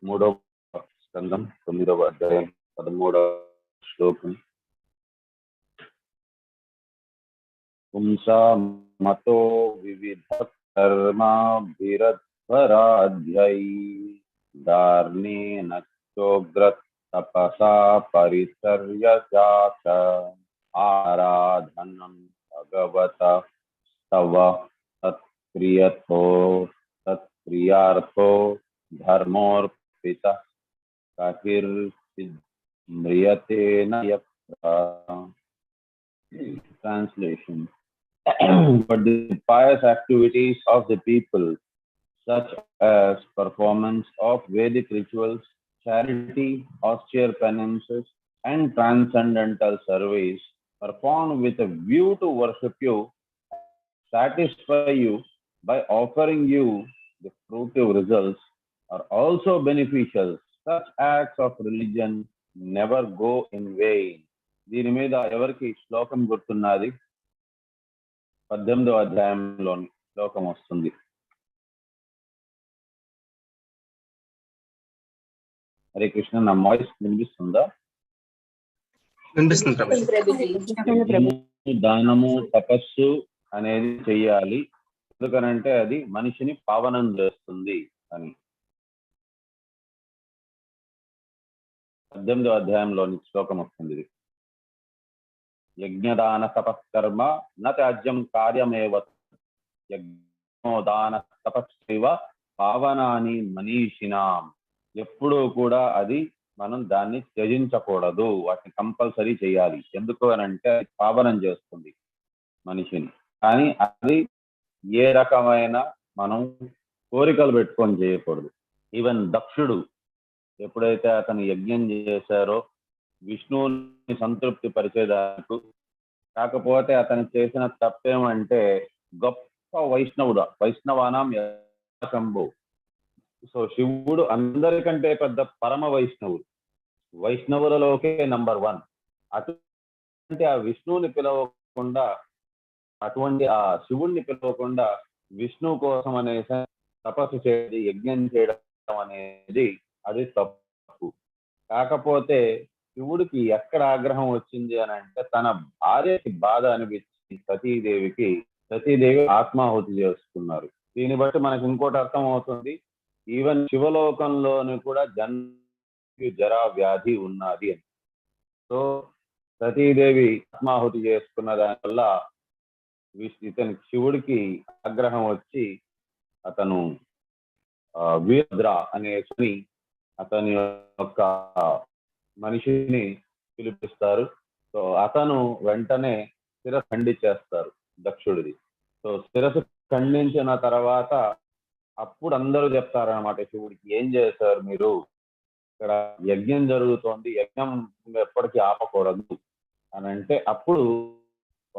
మూడవ స్కందం 9వ అధ్యాయం 13వ శ్లోకం. పుంసా మతో వివిధ కర్మాభిరధ్వరాధ్యై దార్ణేన చోగ్రత్ తపసా పరిచర్యయా చ ఆరాధనం భగవత తవ తత్ప్రియార్థో ధర్మోర్పిత కహిర్మ్రియతే నయత్ర. Translation. But the pious activities of the people, such as performance of Vedic rituals, charity, austere penances, and transcendental service, performed with a view to worship you, satisfy you by offering you the fruitive results, are also beneficial. Such acts of religion never go in vain. దీని మీద ఎవరికి శ్లోకం గుర్తున్నది? 18వ అధ్యాయంలోని శ్లోకం వస్తుంది. హరే కృష్ణ. నా voice వినిపిస్తుందా? దానము తపస్సు అనేది చెయ్యాలి, ఎందుకనంటే అది మనిషిని పావనం చేస్తుంది అని 18వ అధ్యాయంలోని శ్లోకం వస్తుంది. ఇది యజ్ఞదాన తపస్కర్మ న త్యాజ్యం కార్యమేవ యజ్ఞోదాన తపస్సైవ పావనాని మనీషినాం. ఎప్పుడూ కూడా అది మనం దాన్ని త్యజించకూడదు, వాటిని కంపల్సరీ చేయాలి. ఎందుకు అని అంటే అది పావనం చేస్తుంది మనిషిని. కానీ అది ఏ రకమైన మనం కోరికలు పెట్టుకొని చేయకూడదు. ఈవెన్ దక్షుడు ఎప్పుడైతే అతను యజ్ఞం చేశారో విష్ణువుని సంతృప్తి పరిచేదానికి, కాకపోతే అతను చేసిన తప్పేమంటే గొప్ప వైష్ణవానాం శంభు. సో శివుడు అందరికంటే పెద్ద పరమ వైష్ణవుడు, వైష్ణవులలోకే నంబర్ 1. అటువంటి ఆ విష్ణువుని పిలవకుండా, అటువంటి ఆ శివుణ్ణి పిలవకుండా విష్ణువు కోసం అనేసి తపస్సు చేయడం, యజ్ఞం చేయడం అనేది అది తప్పు. కాకపోతే శివుడికి ఎక్కడ ఆగ్రహం వచ్చింది అని అంటే తన భార్యకి బాధ అనిపించి సతీదేవి ఆత్మాహుతి చేసుకున్నారు. దీన్ని బట్టి మనకు ఇంకోటి అర్థం అవుతుంది, ఈవెన్ శివలోకంలోని కూడా జరా వ్యాధి ఉన్నది అని. సో సతీదేవి ఆత్మాహుతి చేసుకున్న దానివల్ల ఇతని శివుడికి ఆగ్రహం వచ్చి అతను వీరద్ర అనేసి అతని యొక్క మనిషిని పిలిపిస్తారు. సో అతను వెంటనే శిరస్సు ఖండించేస్తారు దక్షుడిది. సో శిరస్సు ఖండించిన తర్వాత అప్పుడు అందరూ చెప్తారనమాట శివుడికి, ఏం చేశారు మీరు, ఇక్కడ యజ్ఞం జరుగుతోంది, యజ్ఞం ఎప్పటికీ ఆపకూడదు అని అంటే అప్పుడు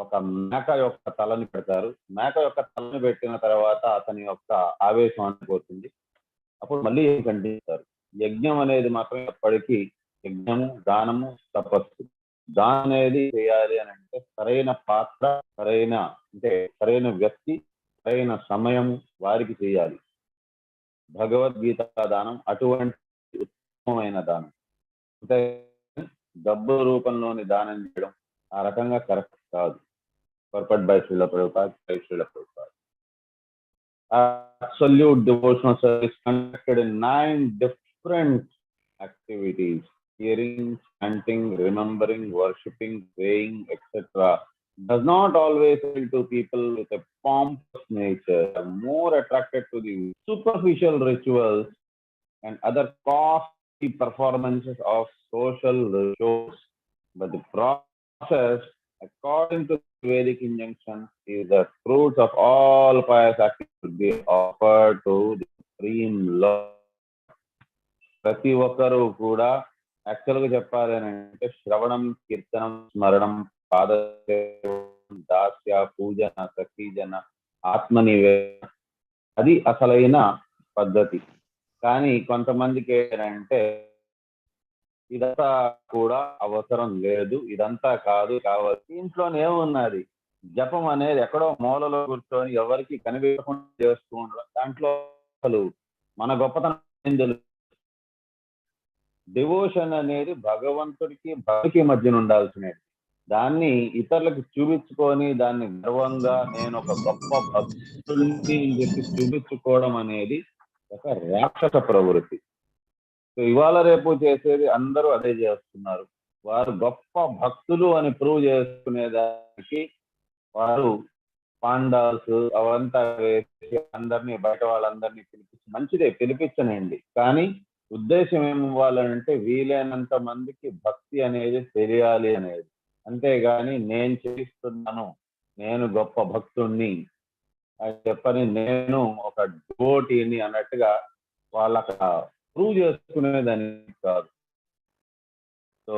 ఒక మేక యొక్క తలని పెడతారు. మేక యొక్క తలని పెట్టిన తర్వాత అతని యొక్క ఆవేశం అనిపోతుంది. అప్పుడు మళ్ళీ ఖండిస్తారు. యజ్ఞం అనేది మాత్రం ఎప్పటికీ యజ్ఞము, దానము, తపస్సు. దానం అనేది చేయాలి అని అంటే సరైన పాత్ర, సరైన వ్యక్తి, సరైన సమయం వారికి చేయాలి. భగవద్గీత దానం అటువంటి ఉత్తమమైన దానం. అంటే డబ్బు రూపంలోని దానం చేయడం ఆ రకంగా కరెక్ట్ కాదు. Purport by Srila Prabhupad. Absolute devotional service conducted in 9 different activities: hearing, chanting, remembering, worshipping, praying, etc. does not always appeal to people with a pompous nature, are more attracted to the superficial rituals and other costly performances of social rituals. But the process, according to Vedic injunction, is the fruits of all pious activities be offered to the Supreme Lord. ప్రతి ఒక్కరూ కూడా యాక్చువల్గా చెప్పాలి అని అంటే శ్రవణం, కీర్తనం, స్మరణం, పాదసేవం, దాస్య, పూజన, సఖీజన, ఆత్మనివేదన, అది అసలైన పద్ధతి. కానీ కొంతమందికి ఏంటంటే ఇదంతా కూడా అవసరం లేదు, ఇదంతా కాదు కావాలి. ఇంట్లోనే ఏమున్నది, జపం అనేది ఎక్కడో మూలలో కూర్చొని ఎవరికి కనిపించకుండా చేస్తూ ఉండడం, దాంట్లో అసలు మన గొప్పతనం ఏం తెలుసు? డివోషన్ అనేది భగవంతుడికి భక్తికి మధ్యన ఉండాల్సినది. దాన్ని ఇతరులకు చూపించుకొని దాన్ని గర్వంగా నేను ఒక గొప్ప భక్తుడిని అని చెప్పి చూపించుకోవడం అనేది ఒక రాక్షస ప్రవృత్తి. సో ఇవాళ రేపు చేసేది అందరూ అదే చేస్తున్నారు. వారు గొప్ప భక్తులు అని ప్రూవ్ చేసుకునేదానికి వారు పాండాల్స్ అవంతా వేసి అందరినీ బయట వాళ్ళందరినీ పిలిపించి, మంచిదే పిలిపించనండి, కానీ ఉద్దేశం ఏమివ్వాలంటే వీలైనంత మందికి భక్తి అనేది తెలియాలి అనేది. అంతేగాని నేను చేస్తున్నాను, నేను గొప్ప భక్తుణ్ణి అని చెప్పని, నేను ఒక డివోటీని అన్నట్టుగా వాళ్ళకి ప్రూవ్ చేసుకునేదని కాదు. సో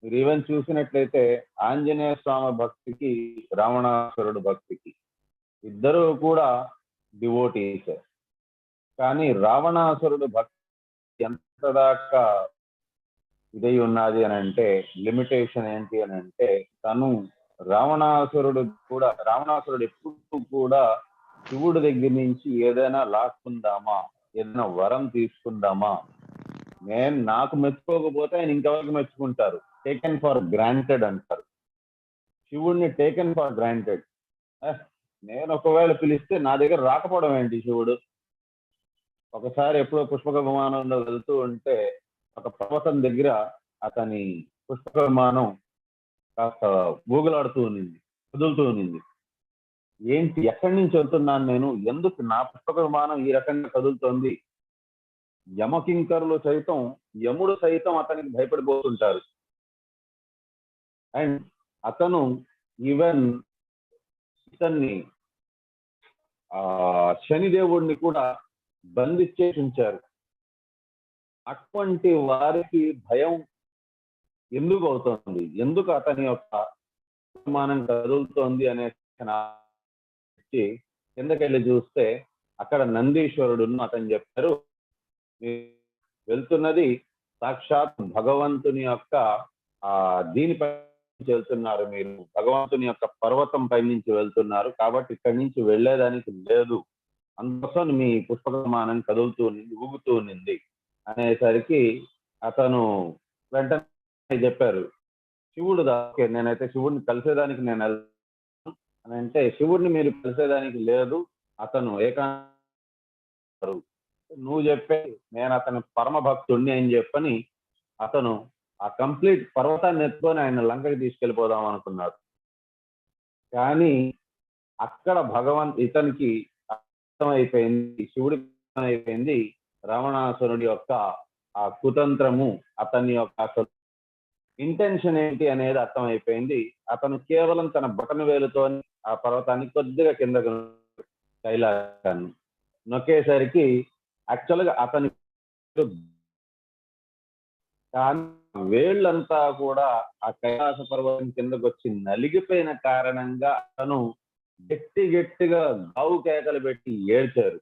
మీరు ఈవెన్ చూసినట్లయితే ఆంజనేయ స్వామి భక్తికి రావణాసురుడు భక్తికి ఇద్దరు కూడా డివోటీసే. కానీ రావణాసురుడు భక్తి ఎంత దాకా ఇదై ఉన్నది అని అంటే, లిమిటేషన్ ఏంటి అని అంటే, రావణాసురుడు ఎప్పుడు కూడా శివుడి దగ్గర నుంచి ఏదైనా లాక్కుందామా, ఏదైనా వరం తీసుకుందామా, నాకు మెచ్చుకోకపోతే ఆయన ఇంకెవరికి మెచ్చుకుంటారు, టేకెన్ ఫర్ గ్రాంటెడ్ అంటారు. శివుడిని టేకెన్ ఫర్ గ్రాంటెడ్. నేను ఒకవేళ పిలిస్తే నా దగ్గర రాకపోవడం ఏంటి శివుడు? ఒకసారి ఎప్పుడో పుష్పక విమానంలో వెళ్తూ ఉంటే ఒక పర్వతం దగ్గర అతని పుష్పక విమానం కాస్త ఊగులాడుతూ ఉన్నింది, కదులుతూ ఉన్నింది. ఏంటి, ఎక్కడి నుంచి వెళ్తున్నాను నేను, ఎందుకు నా పుష్పక విమానం ఈ రకంగా కదులుతోంది? యమకింకరులు సైతం, యముడు సైతం అతనికి భయపడిపోతుంటారు. అండ్ అతను ఈవెన్ ఇతన్ని శనిదేవుడిని కూడా బంధించేసి ఉంచారు. అటువంటి వారికి భయం ఎందుకు అవుతోంది, ఎందుకు అతని యొక్క విమానం కదులుతోంది అనే కిందకెళ్ళి చూస్తే అక్కడ నందీశ్వరుడు అతను చెప్పారు, వెళ్తున్నది సాక్షాత్ భగవంతుని యొక్క దీనిపై వెళ్తున్నారు, మీరు భగవంతుని యొక్క పర్వతం పై నుంచి వెళ్తున్నారు, కాబట్టి ఇక్కడి నుంచి వెళ్లేదానికి లేదు, అందుకోసం మీ పుష్పక విమానం కదులుతూ ఉన్నింది, ఊగుతూ ఉన్నింది అనేసరికి అతను వెంటనే చెప్పారు, శివుడు దాకే నేనైతే శివుడిని కలిసేదానికి నేను వెళ్తాను అని అంటే, శివుడిని మీరు కలిసేదానికి లేదు, అతను నువ్వు చెప్పే నేను అతని పరమ భక్తుడిని అని చెప్పని అతను ఆ కంప్లీట్ పర్వతాన్ని ఎత్తుకొని ఆయన లంకకి తీసుకెళ్ళిపోదాం అనుకున్నాడు. కానీ అక్కడ ఇతనికి అర్థమైపోయింది, శివుడికి అర్థమైపోయింది రావణాసురుడి యొక్క ఆ కుతంత్రము, అతని యొక్క అసలు ఇంటెన్షన్ ఏంటి అనేది అర్థమైపోయింది. అతను కేవలం తన బటన్ వేలుతో ఆ పర్వతాన్ని కొద్దిగా కిందకు కైలాసాన్ని నొక్కేసరికి యాక్చువల్గా అతని కానీ వేళ్ళంతా కూడా ఆ కైలాస పర్వతం కిందకు వచ్చి నలిగిపోయిన కారణంగా అతను గట్టిగా గావు కేకలు పెట్టి ఏడ్చారు.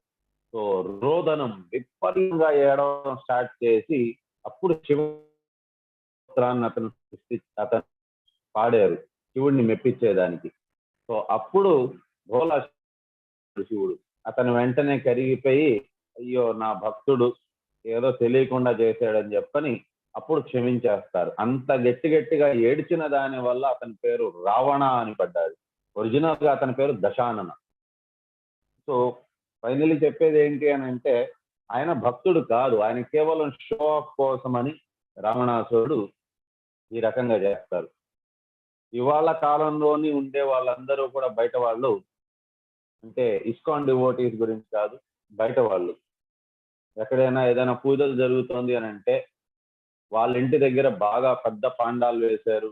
సో రోదనం విపరీతంగా ఏడవడం స్టార్ట్ చేసి అప్పుడు శివపుత్రాన్ని అతను పాడారు శివుడిని మెప్పించేదానికి. సో అప్పుడు భోలా శివుడు అతను వెంటనే కరిగిపోయి, అయ్యో నా భక్తుడు ఏదో తెలియకుండా చేశాడని చెప్పని అప్పుడు క్షమించేస్తారు. అంత గట్టిగా ఏడ్చిన దాని వల్ల అతని పేరు రావణ అని పడ్డాడు. ఒరిజినల్ గా అతని పేరు దశానన. సో ఫైనలీ చెప్పేది ఏంటి అని అంటే, ఆయన భక్తుడు కాదు, ఆయన కేవలం షో ఆఫ్ కోసమని రావణాసురుడు ఈ రకంగా చేస్తారు. ఇవాళ కాలంలోని ఉండే వాళ్ళందరూ కూడా బయట వాళ్ళు, అంటే ఇస్కాన్ డివోటీస్ గురించి కాదు, బయట వాళ్ళు ఎక్కడైనా ఏదైనా పూజలు జరుగుతోంది అని అంటే వాళ్ళ ఇంటి దగ్గర బాగా పెద్ద పాండాలు వేశారు,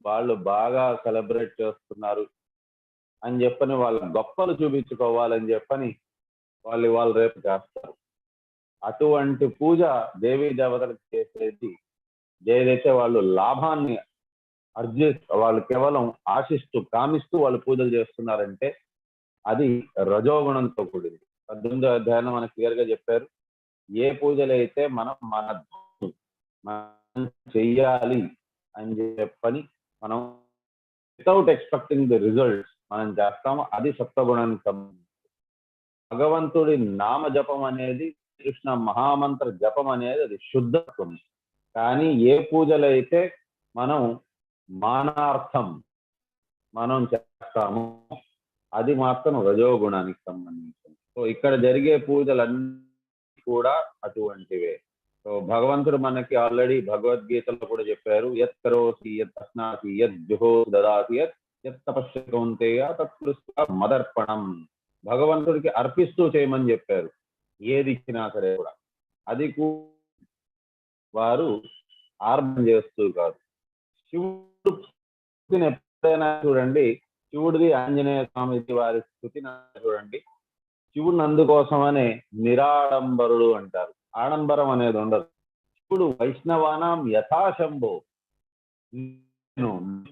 వాళ్ళు బాగా సెలబ్రేట్ చేస్తున్నారు అని చెప్పని వాళ్ళ గొప్పలు చూపించుకోవాలని చెప్పని వాళ్ళు రేపు చేస్తారు. అటువంటి పూజ దేవీ దేవతలకు చేసేది ఏదైతే వాళ్ళు లాభాన్ని వాళ్ళు కేవలం ఆశిస్తూ కామిస్తూ వాళ్ళు పూజలు చేస్తున్నారంటే అది రజోగుణంతో కూడింది. 18వ అధ్యాయంలో మనకు క్లియర్ గా చెప్పారు, ఏ పూజలైతే మనం చెయ్యాలి అని చెప్పని మనం వితౌట్ ఎక్స్పెక్టింగ్ ది రిజల్ట్స్ మనం చేస్తాము, అది సత్వగుణానికి సంబంధించి. భగవంతుడి నామ జపం అనేది కృష్ణ మహామంత్ర జపం అనేది అది శుద్ధత్వం. కానీ ఏ పూజలైతే మనం మానార్థం మనం చేస్తాము అది మాత్రం రజోగుణానికి సంబంధించింది. సో ఇక్కడ జరిగే పూజలన్నీ కూడా అటువంటివే. సో భగవంతుడు మనకి ఆల్రెడీ భగవద్గీతలో కూడా చెప్పారు, యత్ కరోసి యత్ అస్నాసి యత్ జుహో దదాసి యత్ తపస్య కౌంతేయ తత్కృత్వ మదర్పణం. భగవంతుడికి అర్పిస్తూ చేయమని చెప్పారు ఏది ఇచ్చినా సరే కూడా. అది వారు ఆర్భం చేస్తూ కాదు. శివుడు ఎప్పుడైనా చూడండి, శివుడిది ఆంజనేయ స్వామిది వారి స్థుతిని చూడండి, శివుడిని అందుకోసమనే నిరాడంబరుడు అంటారు. ఆడంబరం అనేది ఉండదు. శివుడు వైష్ణవానాం యథాశంభో,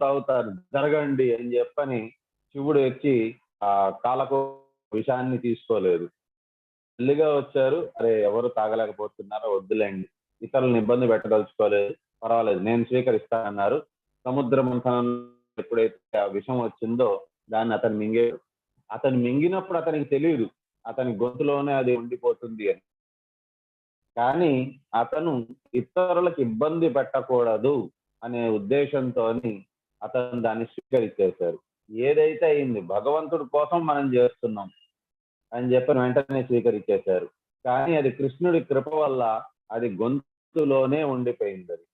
అవుతారు జరగండి అని చెప్పని శివుడు వచ్చి ఆ కాలకు విషయాన్ని తీసుకోలేదు. పెళ్లిగా వచ్చారు, అరే ఎవరు తాగలేకపోతున్నారో వద్దులేండి, ఇతరులను ఇబ్బంది పెట్టదలుచుకోలేదు, పర్వాలేదు నేను స్వీకరిస్తానన్నారు. సముద్ర మంథనం ఎప్పుడైతే ఆ విషం వచ్చిందో దాన్ని అతను మింగాడు. అతను మింగినప్పుడు అతనికి తెలియదు అతని గొంతులోనే అది ఉండిపోతుంది అని. కానీ అతను ఇతరులకు ఇబ్బంది పెట్టకూడదు అనే ఉద్దేశంతో అతను దాన్ని స్వీకరించేశారు. ఏదైతే అయింది భగవంతుడి కోసం మనం చేస్తున్నాం అని చెప్పిన వెంటనే స్వీకరించేశారు. కానీ అది కృష్ణుడి కృప వల్ల అది గొంతులోనే ఉండిపోయింది. అది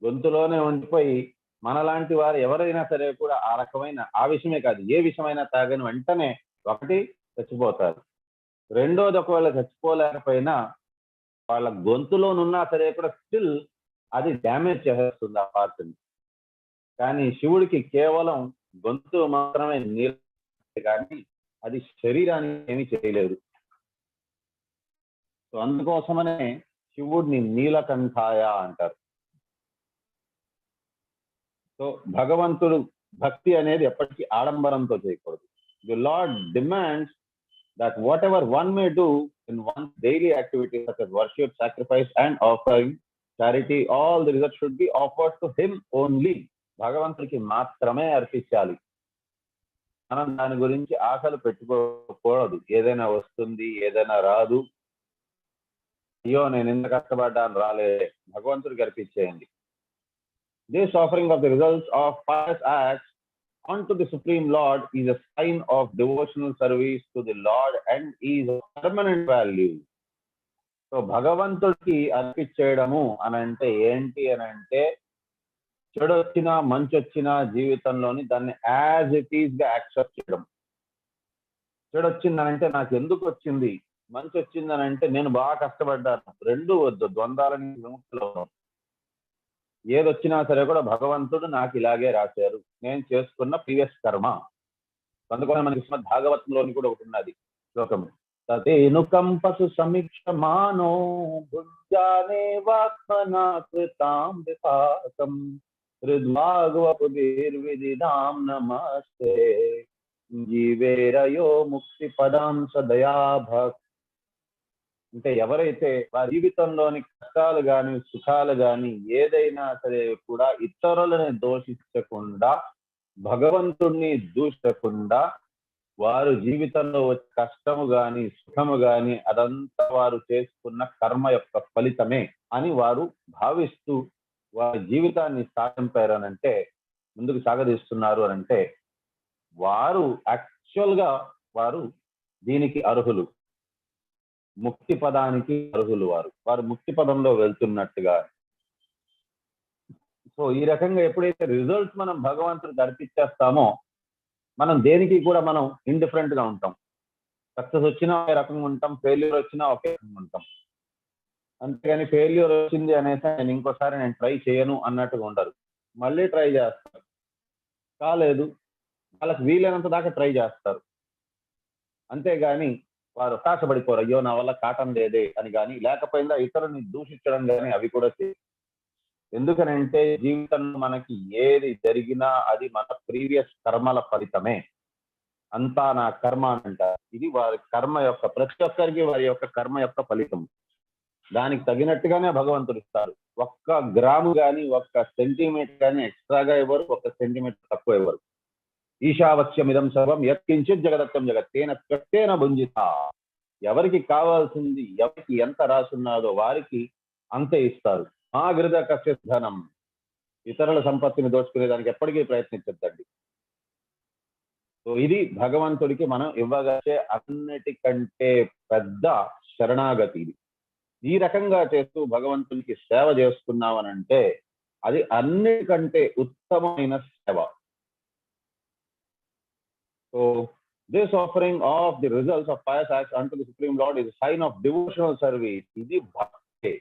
గొంతులోనే ఉండిపోయి మనలాంటి వారు ఎవరైనా సరే కూడా ఆ రకమైన ఆ విషయమే కాదు ఏ విషయమైనా తాగని వెంటనే ఒకటి చచ్చిపోతారు, రెండోది ఒకవేళ చచ్చిపోలేకపోయినా వాళ్ళ గొంతులోనున్నా సరే కూడా స్టిల్ అది డ్యామేజ్ చేసేస్తుంది ఆ పార్ట్ని. కానీ శివుడికి కేవలం గొంతు మాత్రమే నీళ్ళు, కానీ అది శరీరాన్ని ఏమీ చేయలేదు. సో అందుకోసమనే శివుడిని నీలకంఠాయ అంటారు. సో భగవంతుడు భక్తి అనేది ఎప్పటికీ ఆడంబరంతో చేయకూడదు. The lord demands that whatever one may do in one's daily activities such as worship, sacrifice and offering, charity, all the results should be offered to him only. భగవంతుడికి మాత్రమే అర్పించాలి. మనం దాని గురించి ఆశలు పెట్టుకోకూడదు. ఏదైనా వస్తుంది ఏదైనా రాదు, అయ్యో నేను ఎంత కష్టపడ్డాను రాలేదే, భగవంతుడికి అర్పించేయండి. This offering of the results of pious acts unto the Supreme Lord is a sign of devotional service to the Lord and is of permanent value. So భగవంతుడికి అర్పించేయడము అని అంటే ఏంటి అని అంటే, చెడు వచ్చినా మంచి వచ్చినా జీవితంలోని దాన్ని యాజ్ ఇట్ ఈస్ గా యాక్సెప్ట్ చేయడం. చెడు వచ్చిందనంటే నాకు ఎందుకు వచ్చింది, మంచి వచ్చిందనంటే నేను బాగా కష్టపడ్డాను, రెండు వద్దు, ద్వంద్వాలని విముక్తిలో. ఏదొచ్చినా సరే కూడా భగవంతుడు నాకు ఇలాగే రాశారు, నేను చేసుకున్న ప్రీవియస్ కర్మ. అందుకని మనకి శ్రీమద్ భాగవతంలోని కూడా ఒకటి ఉన్నది శ్లోకం, తతేనుకం పశు సమీక్షమానో భుజానే వాత్మనా కృతాం విపాకం హృద్భాగవపుదీర్విదిదాం నమస్తే జీవేరయో ముక్తి పదాం సదయాభక్. అంటే ఎవరైతే వారి జీవితంలోని కష్టాలు గాని సుఖాలు గాని ఏదైనా సరే కూడా ఇతరులని దోషించకుండా భగవంతుణ్ణి దూషించకుండా వారు జీవితంలో వచ్చే కష్టము గాని సుఖము గాని అదంతా వారు చేసుకున్న కర్మ యొక్క ఫలితమే అని వారు భావిస్తూ వారి జీవితాన్ని సాగింపారనంటే, ముందుకు సాగదీస్తున్నారు అనంటే వారు యాక్చువల్ గా వారు దీనికి అర్హులు, ముక్తి పదానికి అర్హులు. వారు ముక్తి పదంలో వెళ్తున్నట్టుగా. సో ఈ రకంగా ఎప్పుడైతే రిజల్ట్స్ మనం భగవంతుడికి అర్పించేస్తామో మనం దేనికి కూడా మనం ఇండిఫరెంట్ గా ఉంటాం. సక్సెస్ వచ్చినా ఒకే రకంగా ఉంటాం, ఫెయిల్యూర్ వచ్చినా ఒకే రకంగా ఉంటాం. అంతేగాని ఫెయిల్యూర్ వచ్చింది అనేసి నేను ఇంకోసారి నేను ట్రై చేయను అన్నట్టుగా ఉండరు. మళ్ళీ ట్రై చేస్తారు, కాలేదు వాళ్ళకి వీలైనంత దాకా ట్రై చేస్తారు. అంతేగాని వారు హతాశపడిపోరు, అయ్యో నా వల్ల కాటం లేదే అని కానీ, లేకపోయిందా ఇతరుని దూషించడం కానీ అవి కూడా ఎందుకనంటే జీవితంలో మనకి ఏది జరిగినా అది మన ప్రీవియస్ కర్మల ఫలితమే. అంతా నా కర్మ అంటారు. ఇది వారి కర్మ యొక్క, ప్రతి ఒక్కరికి వారి యొక్క కర్మ యొక్క ఫలితం. దానికి తగినట్టుగానే భగవంతుడు ఇస్తారు. ఒక్క గ్రాము కానీ ఒక్క సెంటీమీటర్ కానీ ఎక్స్ట్రాగా ఇవ్వరు, ఒక్క సెంటీమీటర్ తక్కువ ఇవ్వరు. ఈశావస్యమిదం సర్వం యత్కించిత్ జగదత్తం జగత్ తేన భుంజిత. ఎవరికి కావాల్సింది, ఎవరికి ఎంత రాసున్నదో వారికి అంతే ఇస్తారు. మా గృహ కస్య ధనం, ఇతరుల సంపత్తిని దోచుకునే దానికి ఎప్పటికీ ప్రయత్నించద్దండి. సో ఇది భగవంతుడికి మనం ఇవ్వగలిగే అన్నిటికంటే పెద్ద శరణాగతి. ఇది ఈ రకంగా చేస్తూ భగవంతునికి సేవ చేస్తున్నామనంటే అది అన్నిటికంటే ఉత్తమమైన సేవ. So this offering of the results of pious acts unto the Supreme Lord is a sign of devotional service. ఇది bhakti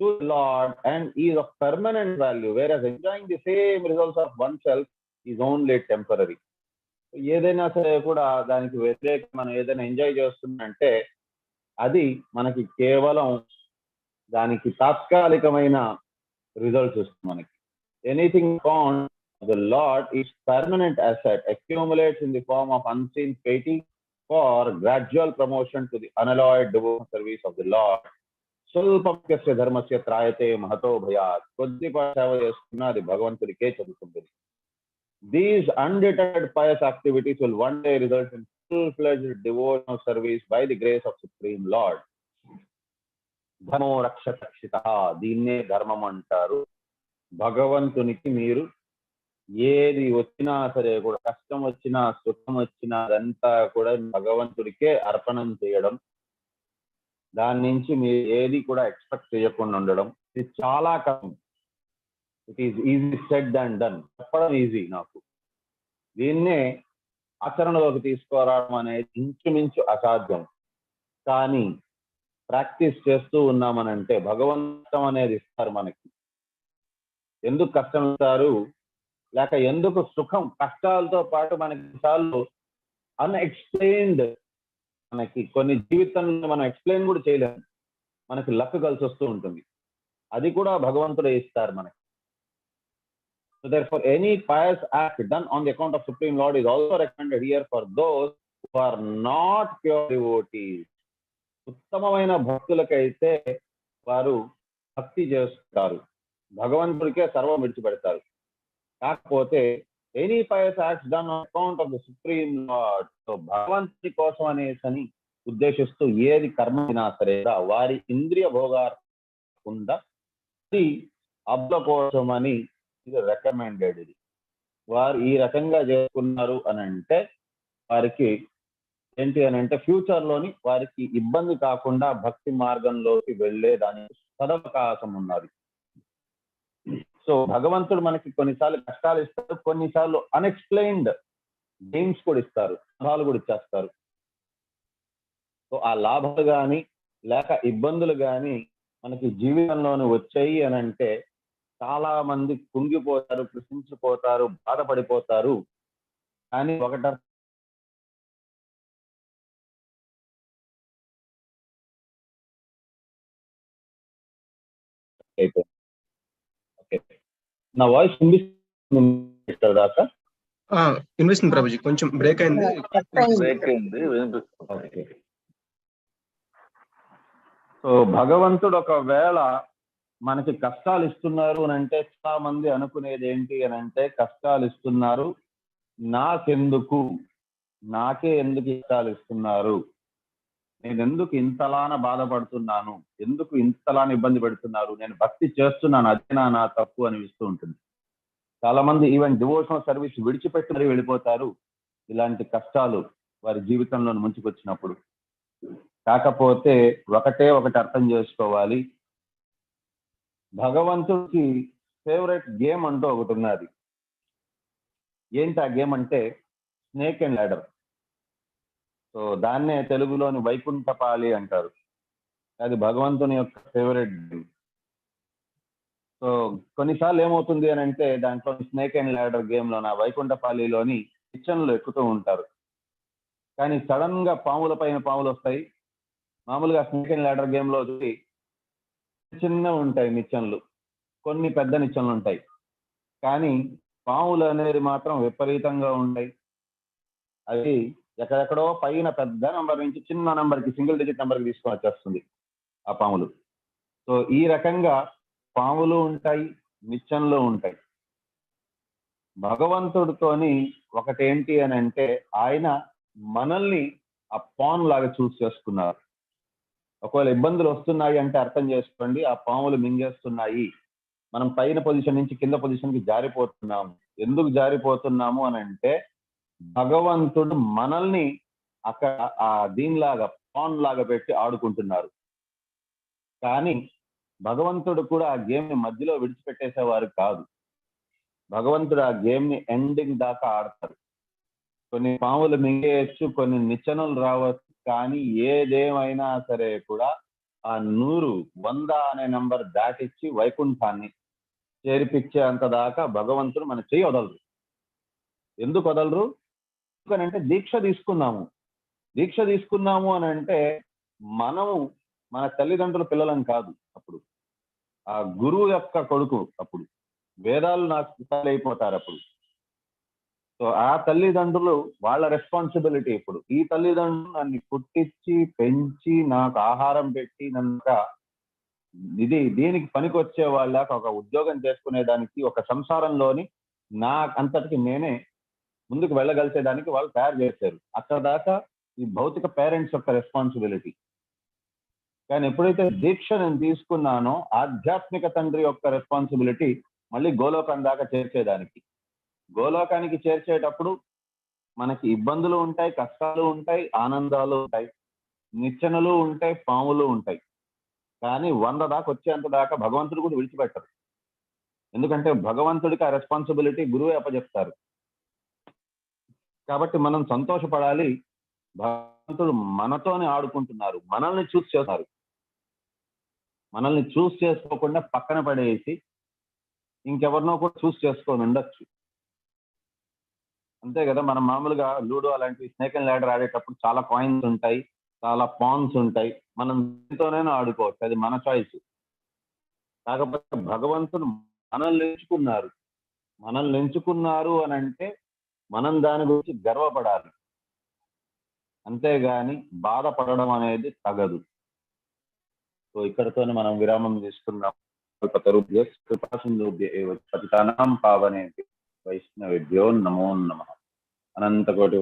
to the Lord and is of permanent value, whereas enjoying the same results of oneself is only temporary. ఏదైనా సరే కూడా దానికి వ్యతిరేకంగా మనం ఏదైనా enjoy చేస్తుందంటే అది మనకి కేవలం దానికి తాత్కాలికమైన రిజల్ట్స్ వస్తుంది మనకి. Anything found the Lord is permanent asset, accumulates in the form of unseen piety for gradual promotion to the unalloyed devotional service of the Lord. Sulpamkasya dharmasya trayate mahato bhayat. కొద్దిపాటి సేవ చేసుకున్నా అది భగవంతుడికే చెందుతుంది. These undeterred pious activities will one day result in full-fledged devotional service by the grace of Supreme Lord. ధర్మో రక్షతక్షితః, దీన్నే ధర్మం అంటారు. భగవంతునికి మీరు ఏది వచ్చినా సరే కూడా, కష్టం వచ్చినా సుఖం వచ్చినా అదంతా కూడా భగవంతుడికే అర్పణం చేయడం, దాని నుంచి మీరు ఏది కూడా ఎక్స్పెక్ట్ చేయకుండా ఉండడం, ఇది చాలా కష్టం. It is easy said and done. చెప్పడం ఈజీ నాకు, దీన్నే ఆచరణలోకి తీసుకురావడం అనేది ఇంచుమించు అసాధ్యం. కానీ ప్రాక్టీస్ చేస్తూ ఉన్నామనంటే భగవంతం అనేది ఇస్తారు మనకి. ఎందుకు కష్టం ఇస్తారు, లేక ఎందుకు సుఖం, కష్టాలతో పాటు మనకి చాలు అన్ఎక్స్ప్లెయిన్డ్, మనకి కొన్ని జీవితంలో మనం ఎక్స్ప్లెయిన్ కూడా చేయలేము, మనకి లక్ కలిసి వస్తూ ఉంటుంది, అది కూడా భగవంతుడే ఇస్తారు మనకి. So therefore any pious act done on the account of Supreme Lord is also recommended here for those who are not pure devotees. ఉత్తమమైన భక్తులకైతే వారు భక్తి చేస్తారు, భగవంతుడికే సర్వం విడిచిపెడతారు. కాకపోతే any pious acts done on account of the supreme lord, so భగవంతుడి కోసం అనేసి ఉద్దేశిస్తూ ఏది కర్మ అయినా సరే వారి ఇంద్రియ భోగాకుండా అబ్బ కోసం అని ఇది రికమెండెడ్. ఇది వారు ఈ రకంగా చేసుకున్నారు అని అంటే వారికి ఏంటి అని అంటే ఫ్యూచర్ లోని వారికి ఇబ్బంది కాకుండా భక్తి మార్గంలోకి వెళ్ళే దానికి సదవకాశం ఉన్నది. సో భగవంతుడు మనకి కొన్నిసార్లు కష్టాలు ఇస్తారు, కొన్నిసార్లు అన్ఎక్స్ప్లెయిన్డ్ గెయిమ్స్ కూడా ఇస్తారు, లాభాలు కూడా ఇచ్చేస్తారు. సో ఆ లాభాలు కానీ లేక ఇబ్బందులు కానీ మనకి జీవితంలోని వచ్చాయి అని అంటే చాలా మంది కుంగిపోతారు, కృషించిపోతారు, బాధపడిపోతారు. కానీ ఒకట నా వాయిస్ వినిపిస్తుంది దాకా? వినిపిస్తుంది ప్రభుజీ, కొంచెం బ్రేక్ అయింది. సో భగవంతుడు ఒకవేళ మనకి కష్టాలు ఇస్తున్నారు అని అంటే చాలా మంది అనుకునేది ఏంటి అని అంటే కష్టాలు ఇస్తున్నారు నాకెందుకు, నాకే ఎందుకు కష్టాలు ఇస్తున్నారు, నేను ఎందుకు ఇంతలాన బాధపడుతున్నాను, ఎందుకు ఇంతలాన ఇబ్బంది పెడుతున్నారు, నేను భక్తి చేస్తున్నాను అదేనా నా తప్పు అనిపిస్తూ ఉంటుంది. చాలా మంది ఈవెన్ డివోషనల్ సర్వీస్ విడిచిపెట్టి మరీ వెళ్ళిపోతారు ఇలాంటి కష్టాలు వారి జీవితంలో ముంచుకొచ్చినప్పుడు. కాకపోతే ఒకటి అర్థం చేసుకోవాలి, భగవంతుడికి ఫేవరెట్ గేమ్ అంటూ ఒకటి ఉన్నది. ఏంటి ఆ గేమ్ అంటే స్నేక్ అండ్ ల్యాడర్. సో దాన్నే తెలుగులోని వైకుంఠపాలి అంటారు. అది భగవంతుని యొక్క ఫేవరెట్ గేమ్. సో కొన్నిసార్లు ఏమవుతుంది అని అంటే దాంట్లో స్నేక్ అండ్ ల్యాడర్ గేమ్ లో నా వైకుంఠపాలిలోని నిచ్చెనలు ఎక్కుతూ ఉంటారు. కానీ సడన్ గా పాముల పైన పాములు వస్తాయి. మామూలుగా స్నేక్ అండ్ ల్యాడర్ గేమ్ లో చూసి చిన్నవి ఉంటాయి నిచ్చెనలు, కొన్ని పెద్ద నిచ్చెనలు ఉంటాయి. కానీ పాములు అనేది మాత్రం విపరీతంగా ఉంటాయి. అది ఎక్కడెక్కడో పైన పెద్ద నంబర్ నుంచి చిన్న నంబర్కి, సింగిల్ డిజిట్ నెంబర్కి తీసుకొని వచ్చేస్తుంది ఆ పాములు. సో ఈ రకంగా పాములు ఉంటాయి, నిచ్చెనలు ఉంటాయి. భగవంతుడితోని ఒకటేంటి అని అంటే ఆయన మనల్ని ఆ పాన్ లాగా చూస్ చేసుకున్నారు. ఒకవేళ ఇబ్బందులు వస్తున్నాయి అంటే అర్థం చేసుకోండి, ఆ పాములు మింగేస్తున్నాయి, మనం పైన పొజిషన్ నుంచి కింద పొజిషన్ కి జారిపోతున్నాము. ఎందుకు జారిపోతున్నాము అని అంటే భగవంతుడు మనల్ని అక్కడ ఆ దీనిలాగా పాన్ లాగా పెట్టి ఆడుకుంటున్నారు. కానీ భగవంతుడు కూడా ఆ గేమ్ ని మధ్యలో విడిచిపెట్టేసేవారు కాదు. భగవంతుడు ఆ గేమ్ ని ఎండింగ్ దాకా ఆడతారు. కొన్ని పాములు మింగేయచ్చు, కొన్ని నిచ్చెనలు రావచ్చు, కానీ ఏదేమైనా సరే కూడా ఆ 100, 100 అనే నంబర్ దాటిచ్చి వైకుంఠాన్ని చేర్పించే అంత దాకా భగవంతుడు మన చెయ్యి వదలరు. ఎందుకు వదలరు? ఎందుకనంటే దీక్ష తీసుకున్నాము. దీక్ష తీసుకున్నాము అని అంటే మనము మన తల్లిదండ్రుల పిల్లలం కాదు. అప్పుడు ఆ గురువు యొక్క కొడుకు. అప్పుడు వేదాలు నాకు అయిపోతారు. అప్పుడు సో ఆ తల్లిదండ్రులు వాళ్ళ రెస్పాన్సిబిలిటీ. ఇప్పుడు ఈ తల్లిదండ్రులు నన్ను పుట్టించి పెంచి నాకు ఆహారం పెట్టి నన్ను దీనికి పనికొచ్చే వాళ్ళకి ఒక ఉద్యోగం చేసుకునేదానికి ఒక సంసారంలోని నా అంతటికి నేనే ముందుకు వెళ్ళగలిసేదానికి వాళ్ళు తయారు చేశారు. అక్కడ దాకా ఈ భౌతిక పేరెంట్స్ యొక్క రెస్పాన్సిబిలిటీ. కానీ ఎప్పుడైతే దీక్ష నేను తీసుకున్నానో ఆధ్యాత్మిక తండ్రి యొక్క రెస్పాన్సిబిలిటీ మళ్ళీ గోలోకం దాకా చేర్చేదానికి. గోలోకానికి చేర్చేటప్పుడు మనకి ఇబ్బందులు ఉంటాయి, కష్టాలు ఉంటాయి, ఆనందాలు ఉంటాయి, నిచ్చెనలు ఉంటాయి, పాములు ఉంటాయి. కానీ 100 దాకా వచ్చేంత దాకా భగవంతుడు కూడా విడిచిపెట్టరు. ఎందుకంటే భగవంతుడికి ఆ రెస్పాన్సిబిలిటీ గురువే అప్పచెప్తారు. కాబట్టి మనం సంతోషపడాలి. భగవంతుడు మనతోనే ఆడుకుంటున్నారు, మనల్ని చూస్ చేస్తారు. మనల్ని చూస్ చేసుకోకుండా పక్కన పడేసి ఇంకెవరినో కూడా చూస్ చేసుకొని ఉండొచ్చు. అంతే కదా. మనం మామూలుగా లూడో అలాంటి స్నేక్ అండ్ ల్యాడర్ ఆడేటప్పుడు చాలా కాయిన్స్ ఉంటాయి, చాలా పాన్స్ ఉంటాయి. మనం దీంతోనే ఆడుకోవచ్చు, అది మన చాయిస్. కాకపోతే భగవంతుడు మనల్ని ఎంచుకున్నారు. మనల్ని ఎంచుకున్నారు అని అంటే మనం దాని గురించి గర్వపడాలి, అంతేగాని బాధపడడం అనేది తగదు. సో ఇక్కడతోనే మనం విరామం తీసుకున్నాం. పతితానాం పావనేభ్యో వైష్ణవేభ్యో నమో నమః. అనంత కోటి